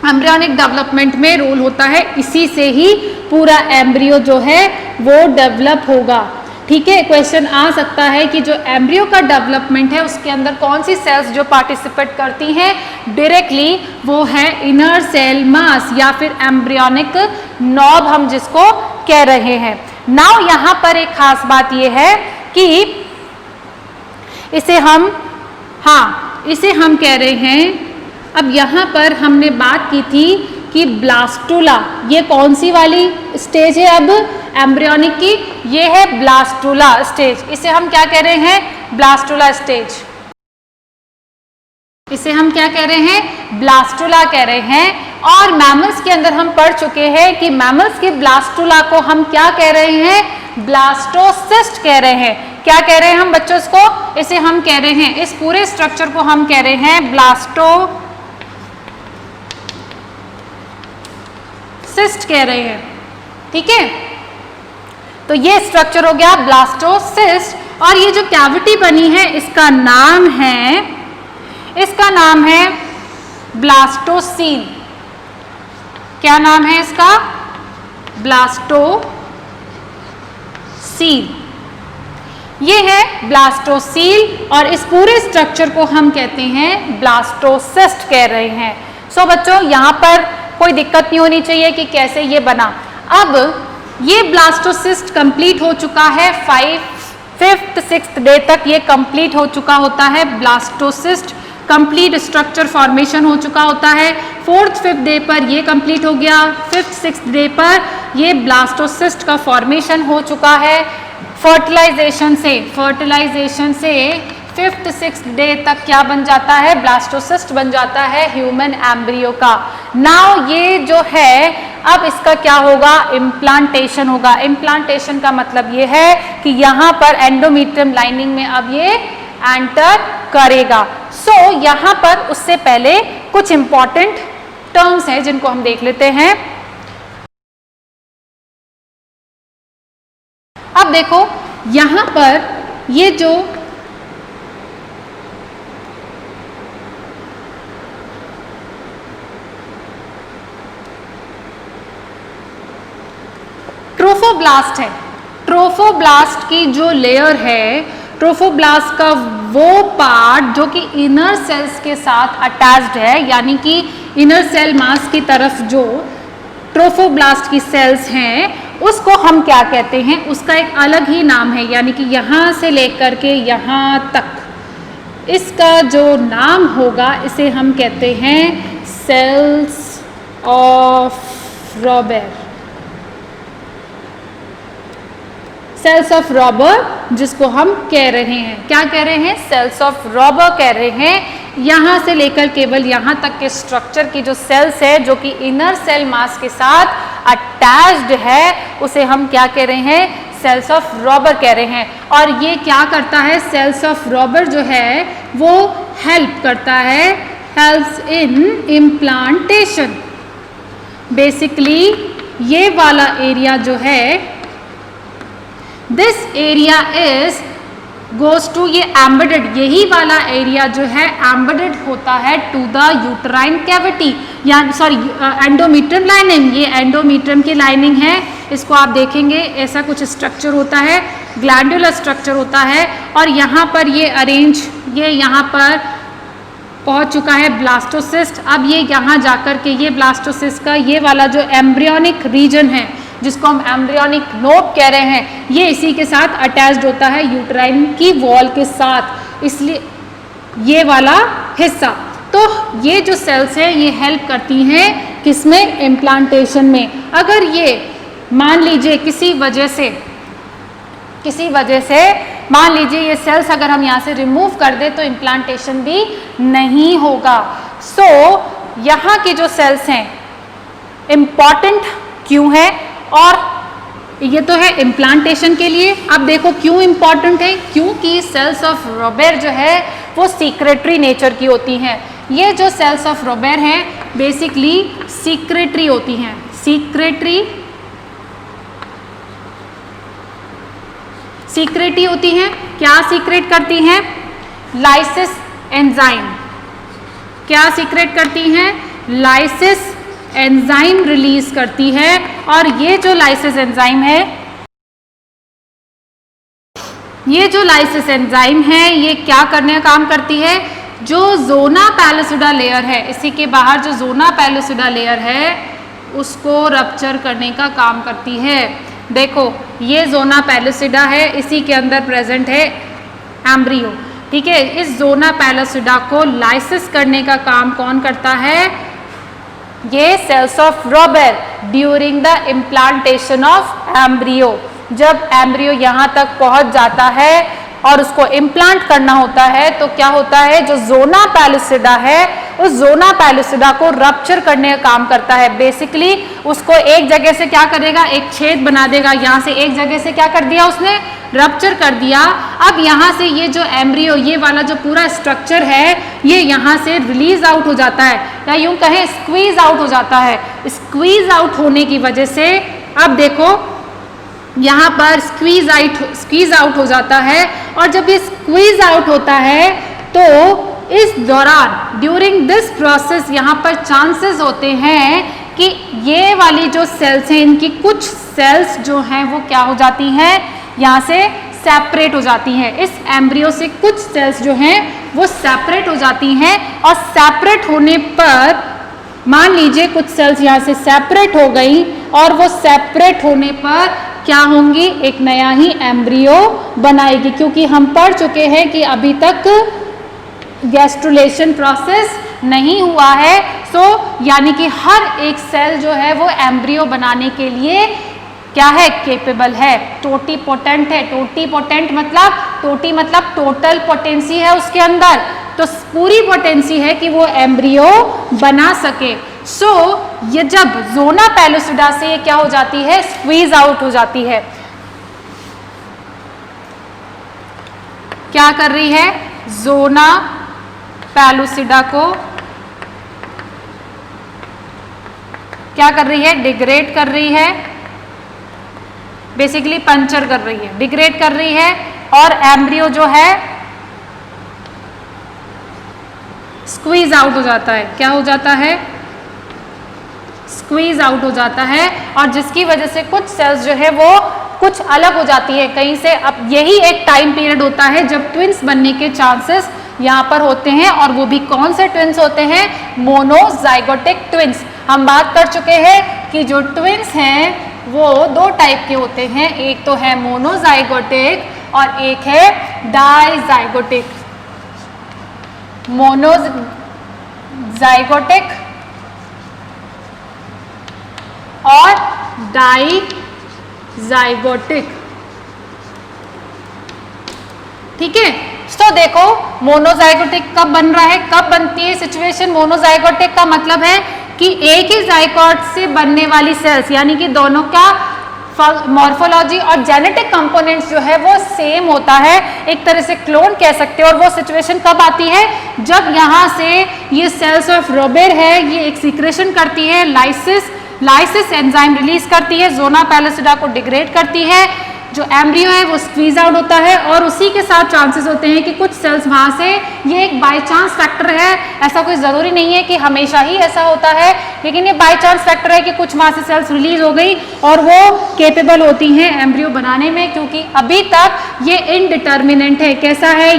एम्ब्रियोनिक डेवलपमेंट में रोल होता है। इसी से ही पूरा एम्ब्रियो जो है वो डेवलप होगा। ठीक है, क्वेश्चन आ सकता है कि जो एम्ब्रियो का डेवलपमेंट है उसके अंदर कौन सी सेल्स जो पार्टिसिपेट करती हैं डायरेक्टली, वो है इनर सेल मास या फिर एम्ब्रियोनिक नॉब हम जिसको कह रहे हैं। नाउ यहाँ पर एक खास बात ये है कि इसे हम कह रहे हैं, अब यहाँ पर हमने बात की थी कि ब्लास्टुला, ये कौन सी वाली स्टेज है अब एम्ब्रियोनिक की? ये है ब्लास्टुला स्टेज। इसे हम क्या कह रहे हैं? Blastula stage. इसे हम क्या कह रहे हैं? ब्लास्टुला कह रहे हैं। और मैमल्स के अंदर हम पढ़ चुके हैं कि मैमल्स के ब्लास्टुला को हम क्या कह रहे हैं? ब्लास्टोसिस्ट कह रहे हैं। क्या कह रहे हैं हम बच्चों इसको? इसे हम कह रहे हैं, इस पूरे स्ट्रक्चर को हम कह रहे हैं ब्लास्टोसिस्ट कह रहे हैं। ठीक है, तो ये स्ट्रक्चर हो गया ब्लास्टोसिस्ट। और ये जो कैविटी बनी है इसका नाम है ब्लास्टोसील। क्या नाम है इसका? ब्लास्टोसील। ये है ब्लास्टोसील और इस पूरे स्ट्रक्चर को हम कहते हैं ब्लास्टोसिस्ट कह रहे हैं। सो बच्चों, यहाँ पर कोई दिक्कत नहीं होनी चाहिए कि कैसे ये बना। अब ये ब्लास्टोसिस्ट कंप्लीट हो चुका है, 5th 6th डे तक ये कंप्लीट हो चुका होता है। ब्लास्टोसिस्ट कंप्लीट स्ट्रक्चर फॉर्मेशन हो चुका होता है। 4th 5th डे पर ये कंप्लीट हो गया। 5th 6th डे पर ये ब्लास्टोसिस्ट का फॉर्मेशन हो चुका है। फर्टिलाइजेशन से 5th 6th डे तक क्या बन जाता है? ब्लास्टोसिस्ट बन जाता है ह्यूमन एम्ब्रियो का। नाउ ये जो है, अब इसका क्या होगा? इम्प्लांटेशन होगा। इम्प्लांटेशन का मतलब ये है कि यहाँ पर एंडोमेट्रियम लाइनिंग में अब ये एंटर करेगा। सो यहाँ पर उससे पहले कुछ इंपॉर्टेंट टर्म्स हैं जिनको हम देख लेते हैं। अब देखो यहाँ पर ये जो ट्रोफोब्लास्ट है। ट्रोफोब्लास्ट की जो लेयर है, ट्रोफोब्लास्ट का वो पार्ट जो कि इनर सेल्स के साथ अटैच्ड है, यानी कि इनर सेल मास की तरफ जो ट्रोफोब्लास्ट की सेल्स हैं उसको हम क्या कहते हैं, उसका एक अलग ही नाम है, यानी कि यहाँ से लेकर के यहाँ तक इसका जो नाम होगा इसे हम कहते हैं cells of Rauber. Cells of Rauber जिसको हम कह रहे हैं, क्या कह रहे हैं, सेल्स ऑफ रॉबर कह रहे हैं। यहाँ से लेकर केवल यहाँ तक के स्ट्रक्चर की जो सेल्स है जो कि इनर सेल मास के साथ अटैच्ड है उसे हम क्या कह रहे हैं, सेल्स ऑफ रॉबर कह रहे हैं। और ये क्या करता है, सेल्स ऑफ रॉबर जो है वो हेल्प करता है, हेल्प्स इन इम्प्लांटेशन। बेसिकली ये वाला एरिया जो है, this area is goes to, ये एम्बेडेड, यही वाला एरिया जो है एम्बेडेड होता है टू द यूट्राइन कैविटी, या सॉरी एंडोमीट्रियम लाइनिंग। ये एंडोमीट्रियम की लाइनिंग है, इसको आप देखेंगे ऐसा कुछ स्ट्रक्चर होता है, ग्लैंडुलर स्ट्रक्चर होता है। और यहाँ पर ये अरेंज, ये यहाँ पर पहुँच चुका है ब्लास्टोसिस्ट। अब ये यहाँ जाकर के ये ब्लास्टोसिस्ट का ये वाला जो एम्ब्रियोनिक रीजन है जिसको हम एम्ब्रियोनिक नोब कह रहे हैं, ये इसी के साथ अटैच्ड होता है यूट्राइन की वॉल के साथ, इसलिए ये वाला हिस्सा। तो ये जो सेल्स हैं ये हेल्प करती हैं किसमें, इम्प्लांटेशन में। अगर ये मान लीजिए किसी वजह से मान लीजिए ये सेल्स अगर हम यहाँ से रिमूव कर दें तो इम्प्लांटेशन भी नहीं होगा। सो यहाँ की जो सेल्स हैं इम्पॉर्टेंट क्यों है, और ये तो है इम्प्लांटेशन के लिए। अब देखो क्यों इम्पॉर्टेंट है, क्योंकि सेल्स ऑफ रॉबर जो है वो सीक्रेटरी नेचर की होती हैं। ये जो सेल्स ऑफ रॉबर हैं बेसिकली सीक्रेटरी होती हैं, सीक्रेटरी होती हैं। क्या सीक्रेट करती हैं, लाइसिस एंजाइम। क्या सीक्रेट करती हैं, लाइसिस एंजाइम रिलीज करती है। और ये जो लाइसिस एंजाइम है, ये जो लाइसिस एंजाइम है ये क्या करने का काम करती है, जो ज़ोना पैलिसिडा लेयर है, इसी के बाहर जो ज़ोना पैलिसिडा लेयर है उसको रप्चर करने का काम करती है। देखो ये ज़ोना पैलिसिडा है, इसी के अंदर प्रेजेंट है एम्ब्रियो, ठीक है। इस ज़ोना पैलिसिडा को लाइसिस करने का काम कौन करता है, ये cells of Rauber during the implantation of embryo. जब एम्ब्रियो यहाँ तक पहुँच जाता है और उसको इम्प्लांट करना होता है तो क्या होता है, जो ज़ोना पैलिसिडा है उस ज़ोना पैलिसिडा को रप्चर करने का काम करता है। बेसिकली उसको एक जगह से क्या करेगा, एक छेद बना देगा, यहाँ से एक जगह से क्या कर दिया उसने, रप्चर कर दिया। अब यहाँ से ये जो एम्ब्रियो, ये वाला जो पूरा स्ट्रक्चर है ये यहाँ से रिलीज आउट हो जाता है, या यूँ कहें स्क्वीज आउट हो जाता है। स्क्वीज आउट होने की वजह से अब देखो यहाँ पर स्क्वीज आउट हो जाता है। और जब ये स्क्वीज आउट होता है तो इस दौरान ड्यूरिंग दिस प्रोसेस यहाँ पर चांसेस होते हैं कि ये वाली जो सेल्स हैं इनकी कुछ सेल्स जो हैं वो क्या हो जाती हैं, यहाँ से सेपरेट हो जाती हैं। इस एम्ब्रियो से कुछ सेल्स जो हैं वो सेपरेट हो जाती हैं, और सेपरेट होने पर मान लीजिए कुछ सेल्स यहाँ से सेपरेट हो गई, और वो सेपरेट होने पर क्या होंगी, एक नया ही एम्ब्रियो बनाएगी। क्योंकि हम पढ़ चुके हैं कि अभी तक गैस्ट्रुलेशन प्रोसेस नहीं हुआ है। सो यानी कि हर एक सेल जो है वो एम्ब्रियो बनाने के लिए क्या है, केपेबल है, टोटीपोटेंट है। टोटीपोटेंट मतलब, टोटी मतलब टोटल पोटेंसी है उसके अंदर, तो पूरी पोटेंसी है कि वो एम्ब्रियो बना सके। सो ये जब ज़ोना पैलिसिडा से ये क्या हो जाती है, स्क्वीज आउट हो जाती है। क्या कर रही है, ज़ोना पैलिसिडा को क्या कर रही है, डिग्रेड कर रही है, बेसिकली पंचर कर रही है, डिग्रेड कर रही है। और एम्ब्रियो जो है स्क्वीज आउट हो जाता है। क्या हो जाता है, स्क्वीज आउट हो जाता है और जिसकी वजह से कुछ सेल्स जो है वो कुछ अलग हो जाती है कहीं से। अब यही एक टाइम पीरियड होता है जब ट्विंस बनने के चांसेस यहाँ पर होते हैं, और वो भी कौन से ट्विंस होते हैं? Monozygotic twins. हम बात कर चुके हैं कि जो ट्विंस हैं वो दो टाइप के होते हैं, एक तो है मोनोजाइगोटिक और एक है डाइजाइगोटिक। मोनोजाइगोटिक और डाइजाइगोटिक, ठीक है। तो देखो मोनोजाइगोटिक कब बन रहा है, कब बनती है सिचुएशन मोनोजाइगोटिक का? मतलब है कि एक ही जाइगोट से बनने वाली सेल्स, यानी कि दोनों का मॉर्फोलॉजी और जेनेटिक कंपोनेंट्स जो है वो सेम होता है, एक तरह से क्लोन कह सकते हैं। और वो सिचुएशन कब आती है? जब यहाँ से ये सेल्स ऑफ रोबेर है, ये एक सीक्रेशन करती है, लाइसिस एंजाइम रिलीज करती है, ज़ोना पैलिसिडा को डिग्रेड करती है, जो एम्ब्रियो है वो स्क्वीज आउट होता है, और उसी के साथ चांसेस होते हैं कि कुछ सेल्स वहाँ से, ये एक बाय चांस फैक्टर है, ऐसा कोई ज़रूरी नहीं है कि हमेशा ही ऐसा होता है, लेकिन ये बाय चांस फैक्टर है कि कुछ वहाँ से सेल्स रिलीज हो गई और वो केपेबल होती हैं एम्ब्रियो बनाने में, क्योंकि अभी तक ये इनडिटर्मिनेंट है। कैसा है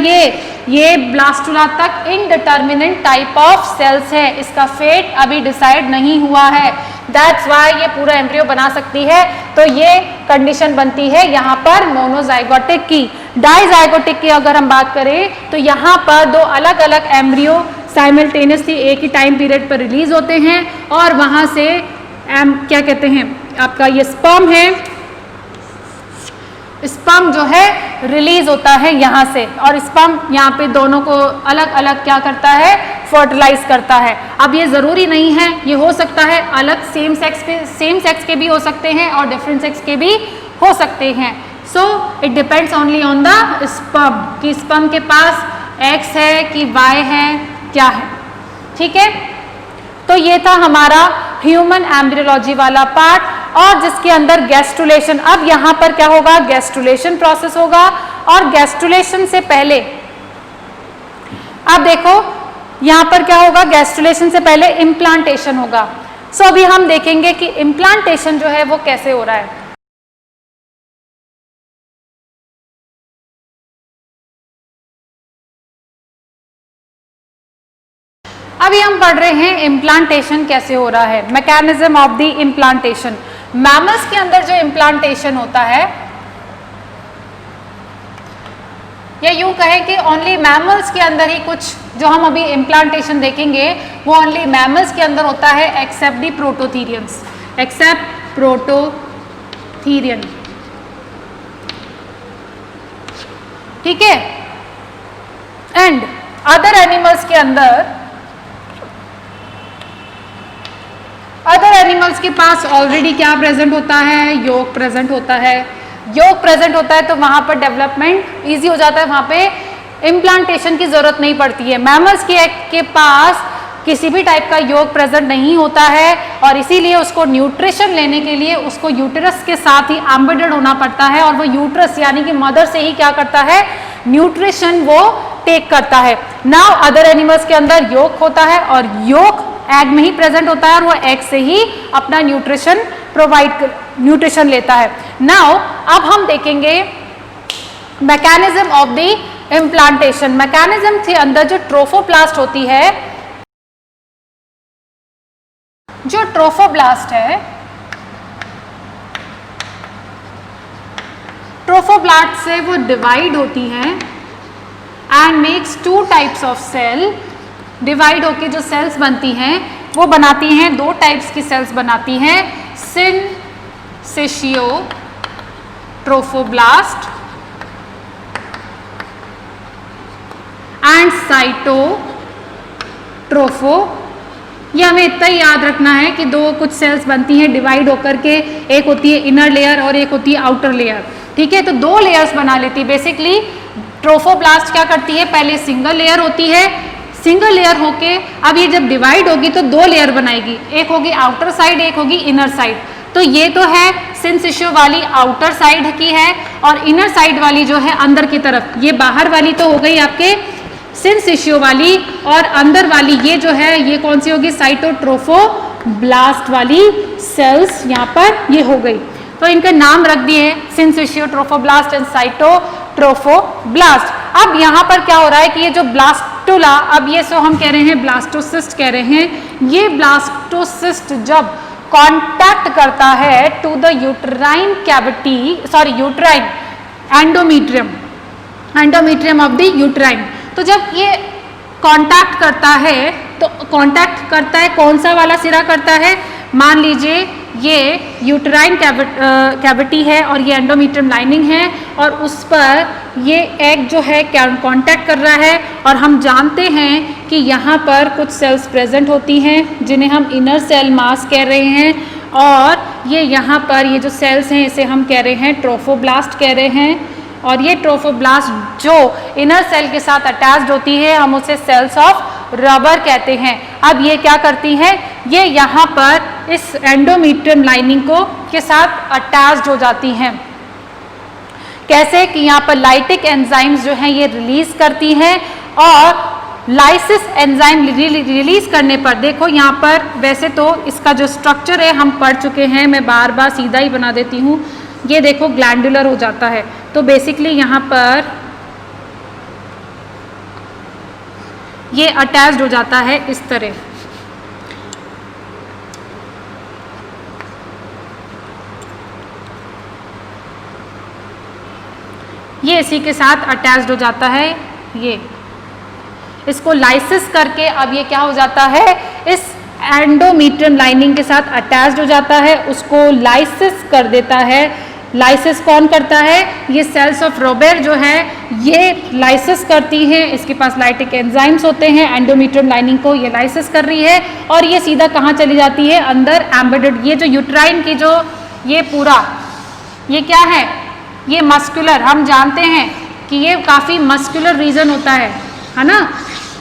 ये ब्लास्टुला तक इनडिटर्मिनेंट टाइप ऑफ सेल्स है, इसका फेट अभी डिसाइड नहीं हुआ है, दैट्स वाई ये पूरा एम्ब्रियो बना सकती है। तो ये कंडीशन बनती है यहाँ पर मोनोजाइगोटिक की। डाइजाइगोटिक की अगर हम बात करें तो यहाँ पर दो अलग अलग एम्ब्रियो साइमल्टेनियसली एक ही टाइम पीरियड पर रिलीज होते हैं, और वहाँ से क्या कहते हैं आपका ये स्पर्म है, स्पर्म जो है रिलीज होता है यहाँ से, और स्पर्म यहाँ पे दोनों को अलग अलग क्या करता है? फर्टिलाइज करता है। अब ये ज़रूरी नहीं है, ये हो सकता है अलग सेम सेक्स के भी हो सकते हैं और डिफरेंट सेक्स के भी हो सकते हैं। So it depends only on the sperm कि स्पर्म के पास एक्स है कि वाई है, क्या है, ठीक है। तो ये था हमारा ह्यूमन एम्ब्रियोलॉजी वाला पार्ट, और जिसके अंदर गैस्ट्रुलेशन, अब यहाँ पर क्या होगा? गैस्ट्रुलेशन प्रोसेस होगा, और गैस्ट्रुलेशन से पहले अब देखो यहाँ पर क्या होगा? गैस्ट्रुलेशन से पहले इम्प्लांटेशन होगा। सो अभी हम देखेंगे कि इम्प्लांटेशन जो है वो कैसे हो रहा है। अभी हम पढ़ रहे हैं इम्प्लांटेशन कैसे हो रहा है, mechanism of the implantation. Mammals के अंदर जो इम्प्लांटेशन होता है, या यूं कहें कि ओनली मैमल्स के अंदर ही कुछ जो हम अभी इम्प्लांटेशन देखेंगे वो ओनली मैमल्स के अंदर होता है, एक्सेप्ट दी प्रोटोथीरियंस, एक्सेप्ट प्रोटोथीरियन, ठीक है। एंड अदर एनिमल्स के अंदर, अदर एनिमल्स के पास ऑलरेडी क्या प्रेजेंट होता है? योग प्रेजेंट होता है। योग प्रेजेंट होता है तो वहाँ पर डेवलपमेंट इजी हो जाता है, वहाँ पे इम्प्लांटेशन की जरूरत नहीं पड़ती है। मैमल्स के पास किसी भी टाइप का योग प्रेजेंट नहीं होता है, और इसीलिए उसको न्यूट्रिशन लेने के लिए उसको यूटेरस के साथ ही एम्बेडेड होना पड़ता है, और वो यूटेरस यानी कि मदर से ही क्या करता है? न्यूट्रिशन वो टेक करता है। नाउ अदर एनिमल्स के अंदर योग होता है, और योग एग में ही प्रेजेंट होता है, और वो एग से ही अपना न्यूट्रिशन लेता है। नाउ अब हम देखेंगे mechanism of the implantation. Mechanism के अंदर जो ट्रोफोप्लास्ट होती है, जो ट्रोफोब्लास्ट है, ट्रोफोब्लास्ट से वो डिवाइड होती है and makes two types of cell. Divide होके जो सेल्स बनती हैं वो बनाती हैं, दो टाइप्स की सेल्स बनाती हैं, सिनसिशियो ट्रोफोब्लास्ट एंड साइटोट्रोफो। ये हमें इतना ही याद रखना है कि दो कुछ सेल्स बनती हैं डिवाइड होकर के, एक होती है इनर लेयर और एक होती है आउटर लेयर, ठीक है। तो दो लेयर्स बना लेती है बेसिकली। ट्रोफोब्लास्ट क्या करती है? पहले सिंगल लेयर होती है, सिंगल लेयर होके अब ये जब डिवाइड होगी तो दो लेयर बनाएगी, एक होगी आउटर साइड, एक होगी इनर साइड। तो ये तो है सिनसिशियो वाली आउटर साइड की है, और इनर साइड वाली जो है अंदर की तरफ, ये बाहर वाली तो हो गई आपके सिनसिशियो वाली, और अंदर वाली ये जो है ये कौन सी होगी? साइटोट्रोफो ट्रोफोब्लास्ट वाली सेल्स यहाँ पर ये हो गई, तो इनके नाम रख दिए सिंसिशियो ट्रोफोब्लास्ट एंड साइटोट्रोफोब्लास्ट। अब यहाँ पर क्या हो रहा है कि ये जो ब्लास्टुला, अब ये सो हम कह रहे हैं ब्लास्टोसिस्ट कह रहे हैं, ये ब्लास्टोसिस्ट जब कांटेक्ट करता है to the uterine cavity, sorry uterine endometrium, endometrium of the uterine, तो जब ये कांटेक्ट करता है तो कांटेक्ट करता है कौन सा वाला सिरा करता है, मान लीजिए ये यूट्राइन कैविटी है और ये एंडोमीट्रियम लाइनिंग है और उस पर ये एग जो है कांटेक्ट कर रहा है, और हम जानते हैं कि यहाँ पर कुछ सेल्स प्रेजेंट होती हैं जिन्हें हम इनर सेल मास कह रहे हैं, और ये यहाँ पर ये जो सेल्स हैं इसे हम कह रहे हैं ट्रोफोब्लास्ट कह रहे हैं, और ये ट्रोफोब्लास्ट जो इनर सेल के साथ अटैच्ड होती है हम उसे सेल्स ऑफ रबर कहते हैं। अब ये क्या करती हैं, ये यहाँ पर इस एंडोमीट्रियम लाइनिंग को के साथ अटैच्ड हो जाती हैं। कैसे कि यहाँ पर लाइटिक एंजाइम्स जो हैं ये रिलीज करती हैं, और लाइसिस एंजाइम रिलीज करने पर देखो यहाँ पर वैसे तो इसका जो स्ट्रक्चर है हम पढ़ चुके हैं, मैं बार बार सीधा ही बना देती हूँ, ये देखो ग्लैंडुलर हो जाता है, तो बेसिकली यहाँ पर ये अटैच्ड हो जाता है इस तरह, ये इसी के साथ अटैच्ड हो जाता है, ये इसको लाइसिस करके अब ये क्या हो जाता है, इस एंडोमीट्रियम लाइनिंग के साथ अटैच्ड हो जाता है, उसको लाइसिस कर देता है। लाइसिस कौन करता है, ये सेल्स ऑफ रोबेर जो है ये लाइसिस करती हैं, इसके पास लाइटिक एंजाइम्स होते हैं, एंडोमीट्रियम लाइनिंग को ये लाइसिस कर रही है, और ये सीधा कहाँ चली जाती है, अंदर एम्बेडेड, ये जो यूट्राइन की जो ये पूरा ये क्या है, ये मस्कुलर, हम जानते हैं कि ये काफ़ी मस्कुलर रीजन होता है ना,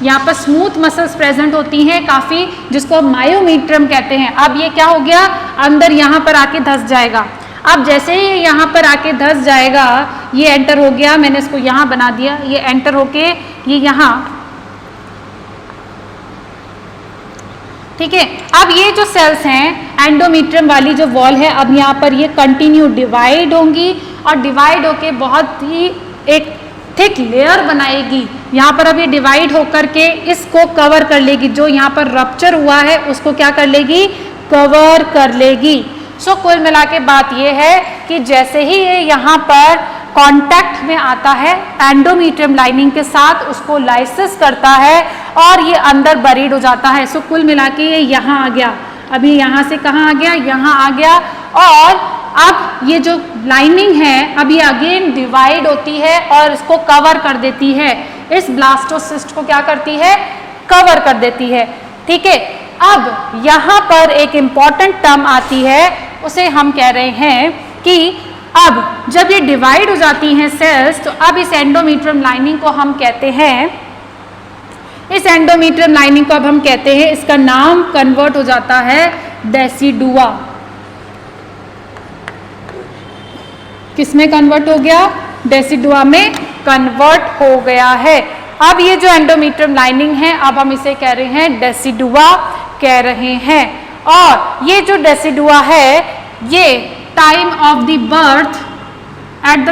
यहाँ पर स्मूथ मसल्स प्रेजेंट होती हैं काफ़ी, जिसको मायोमीट्रियम कहते हैं। अब ये क्या हो गया, अंदर यहाँ पर आके धंस जाएगा। अब जैसे ही यहाँ पर आके धंस जाएगा, ये एंटर हो गया, मैंने इसको यहाँ बना दिया, ये एंटर होके ये यहाँ, ठीक है। अब ये जो सेल्स हैं एंडोमीट्रियम वाली जो वॉल है, अब यहाँ पर ये कंटिन्यू डिवाइड होंगी, और डिवाइड होके बहुत ही एक थिक लेयर बनाएगी। यहाँ पर अब ये डिवाइड होकर के इसको कवर कर लेगी, जो यहाँ पर रप्चर हुआ है उसको क्या कर लेगी, कवर कर लेगी। सो कुल मिला के बात ये है कि जैसे ही ये यहाँ पर कांटेक्ट में आता है एंडोमीट्रियम लाइनिंग के साथ, उसको लाइसिस करता है और ये अंदर बरीड हो जाता है। सो कुल मिला के ये यहाँ आ गया, अभी यहाँ से कहाँ आ गया, यहाँ आ गया, और अब ये जो लाइनिंग है अब ये अगेन डिवाइड होती है और इसको कवर कर देती है, इस ब्लास्टोसिस्ट को क्या करती है, कवर कर देती है, ठीक है। अब यहाँ पर एक इम्पॉर्टेंट टर्म आती है, उसे हम कह रहे हैं कि अब जब ये डिवाइड हो जाती हैं सेल्स, तो अब इस एंडोमीट्रियम लाइनिंग को हम कहते हैं, इस एंडोमीट्रियम लाइनिंग को अब हम कहते हैं, इसका नाम कन्वर्ट हो जाता है डेसिडुआ। किसमें कन्वर्ट हो गया, डेसिडुआ में कन्वर्ट हो गया है। अब ये जो एंडोमीट्रियम लाइनिंग है अब हम इसे कह रहे हैं डेसिडुआ कह रहे हैं, और ये जो डेसिडुआ है ये time of the birth, at the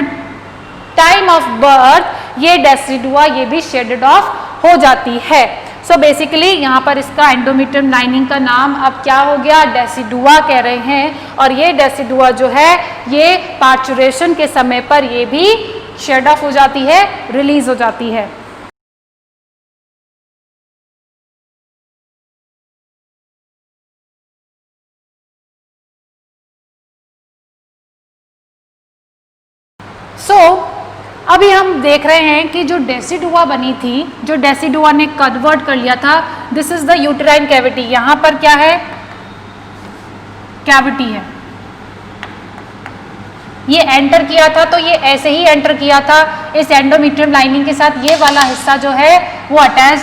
time of birth ये डेसिडुआ ये भी शेडेड ऑफ हो जाती है। सो बेसिकली यहाँ पर इसका एंडोमीट्रियम लाइनिंग का नाम अब क्या हो गया, डेसिडुआ कह रहे हैं, और ये डेसिडुआ जो है ये पार्चुरेशन के समय पर ये भी शेड ऑफ हो जाती है, रिलीज हो जाती है। अभी हम देख रहे हैं कि जो डेसिडुआ बनी थी, जो डेसिडुआ ने कन्वर्ट कर लिया था, this is the uterine cavity. यहाँ पर क्या है, कैविटी है, ये एंटर किया था तो ये ऐसे ही एंटर किया था इस एंडोमीट्रियम लाइनिंग के साथ, ये वाला हिस्सा जो है वो अटैच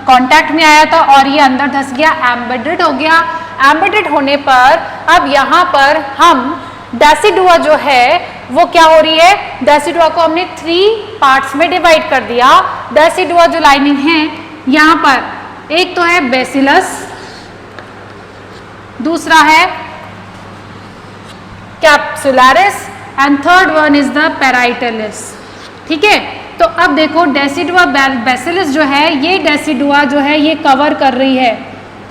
कांटेक्ट में आया था और ये अंदर धंस गया, एम्बेडेड हो गया। एम्बेडेड होने पर अब यहाँ पर हम डेसिडुआ जो है वो क्या हो रही है, डेसिडुआ को हमने 3 पार्ट्स में डिवाइड कर दिया। डेसिडुआ जो लाइनिंग है यहाँ पर एक तो है बेसिलस, दूसरा है capsularis and third one is the parietalis. ठीक है, तो अब देखो डेसिडुआ बैसिलस जो है, ये डेसिडुआ जो है ये कवर कर रही है,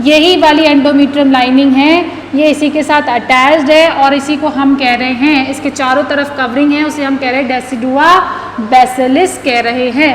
यही वाली एंडोमेट्रियम लाइनिंग है, ये इसी के साथ अटैच्ड है और इसी को हम कह रहे हैं, इसके चारों तरफ कवरिंग है, उसे हम कह रहे हैं डेसिडुआ बैसिलस कह रहे हैं।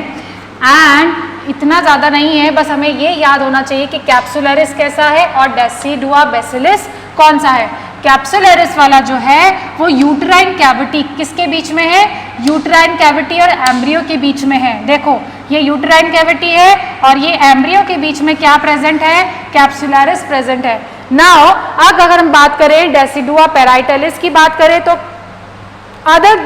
एंड इतना ज़्यादा नहीं है, बस हमें ये याद होना चाहिए कि कैप्सुलरिस कैसा है और डेसिडुआ बैसिलस कौन सा है। कैप्सुलरिस वाला जो है वो यूट्राइन कैविटी किसके बीच में है, यूट्राइन कैविटी और एम्ब्रियो के बीच में है। देखो ये यूट्राइन कैविटी है और ये एम्ब्रियो के बीच में क्या प्रेजेंट है, कैप्सुलरिस प्रेजेंट है। नाउ अब अगर हम बात करें डेसिडुआ पेराइटलिस की बात करें तो अदर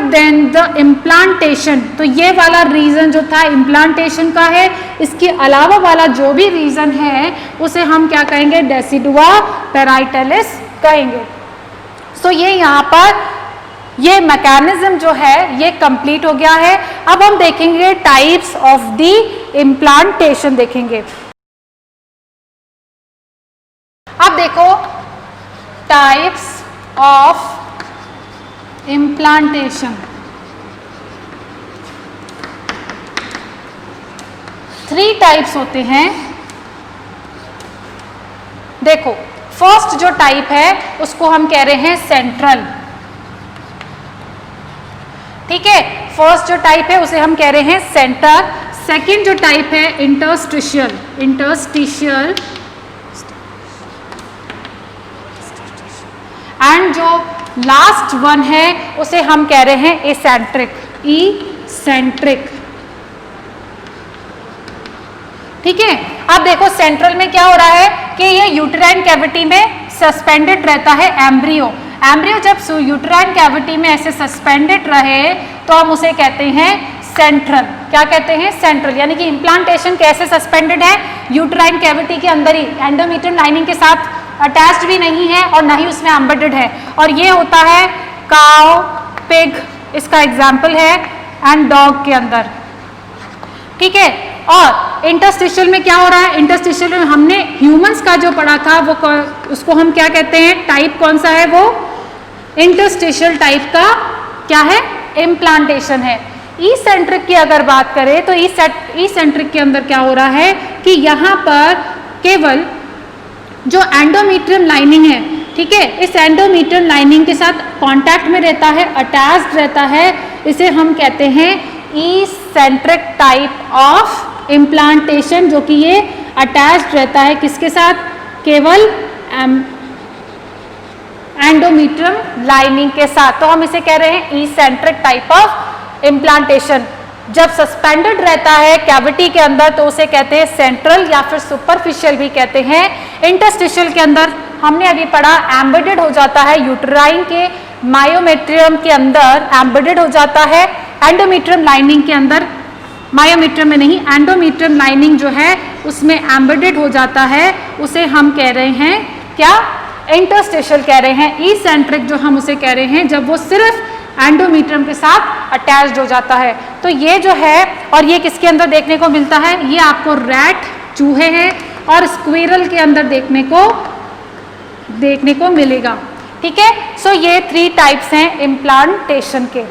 देन द इम्प्लांटेशन, तो ये वाला रीजन जो था इम्प्लांटेशन का है, इसके अलावा वाला जो भी रीजन है उसे हम क्या कहेंगे, डेसिडुआ पेराइटलिस कहेंगे। सो ये यहाँ पर ये मैकेनिज्म जो है ये कंप्लीट हो गया है। अब हम देखेंगे टाइप्स ऑफ द इम्प्लांटेशन देखेंगे। अब देखो टाइप्स ऑफ इम्प्लांटेशन, 3 टाइप्स होते हैं। देखो फर्स्ट जो टाइप है उसको हम कह रहे हैं सेंट्रल। ठीक है, फर्स्ट जो टाइप है उसे हम कह रहे हैं सेंटर। सेकंड जो टाइप है इंटरस्टिशियल, एंड जो लास्ट वन है उसे हम कह रहे हैं एसेंट्रिक, इसेंट्रिक। ठीक है, अब देखो सेंट्रल में क्या हो रहा है कि ये यूट्राइन कैविटी में सस्पेंडेड रहता है एम्ब्रियो। एम्ब्रियो जब यूट्राइन कैविटी में ऐसे सस्पेंडेड रहे तो हम उसे कहते हैं सेंट्रल। क्या कहते हैं, सेंट्रल। यानी कि इम्प्लांटेशन कैसे सस्पेंडेड है, यूट्राइन कैविटी के अंदर ही, एंडोमेट्रियम लाइनिंग के साथ अटैच्ड भी नहीं है और ना ही उसमें एम्बेडेड है। और ये होता है काउ, पिग इसका एग्जाम्पल है, एंड डॉग के अंदर। ठीक है, और इंटरस्टिशियल में क्या हो रहा है, इंटरस्टिशियल में हमने ह्यूमंस का जो पढ़ा था वो उसको हम क्या कहते हैं, टाइप कौन सा है, वो इंटरस्टिशियल टाइप का क्या है, इम्प्लांटेशन है। इसेंट्रिक की अगर बात करें तो इसेंट्रिक के अंदर क्या हो रहा है कि यहाँ पर केवल जो एंडोमेट्रियम लाइनिंग है, ठीक है, इस एंडोमेट्रियम लाइनिंग के साथ कांटेक्ट में रहता है, अटैच्ड रहता है, इसे हम कहते हैं इसेंट्रिक टाइप ऑफ इम्प्लांटेशन, जो कि ये अटैच्ड रहता है किसके साथ, केवल एंडोमेट्रियम लाइनिंग के साथ। तो हम इसे कह रहे हैं इसेंट्रिक टाइप ऑफ इम्प्लांटेशन। जब सस्पेंडेड रहता है कैविटी के अंदर तो उसे कहते हैं सेंट्रल या फिर सुपरफिशियल भी कहते हैं। इंटरस्टिशियल के अंदर हमने अभी पढ़ा एम्बेडेड हो जाता है, यूट्राइन के मायोमेट्रियम के अंदर एम्बेडेड हो जाता है, एंडोमेट्रियम लाइनिंग के अंदर, मायोमेट्रियम में नहीं, एंडोमेट्रियम लाइनिंग जो है उसमें एम्बेडेड हो जाता है, उसे हम कह रहे हैं क्या, इंटरस्टिशियल कह रहे हैं। इसेंट्रिक जो हम उसे कह रहे हैं जब वो सिर्फ एंडोमेट्रियम के साथ अटैच्ड हो जाता है। तो ये जो है, और ये किसके अंदर देखने को मिलता है, ये आपको रैट, चूहे हैं, और स्क्विरल के अंदर देखने को मिलेगा। ठीक है, सो ये 3 टाइप्स हैं इम्प्लांटेशन के।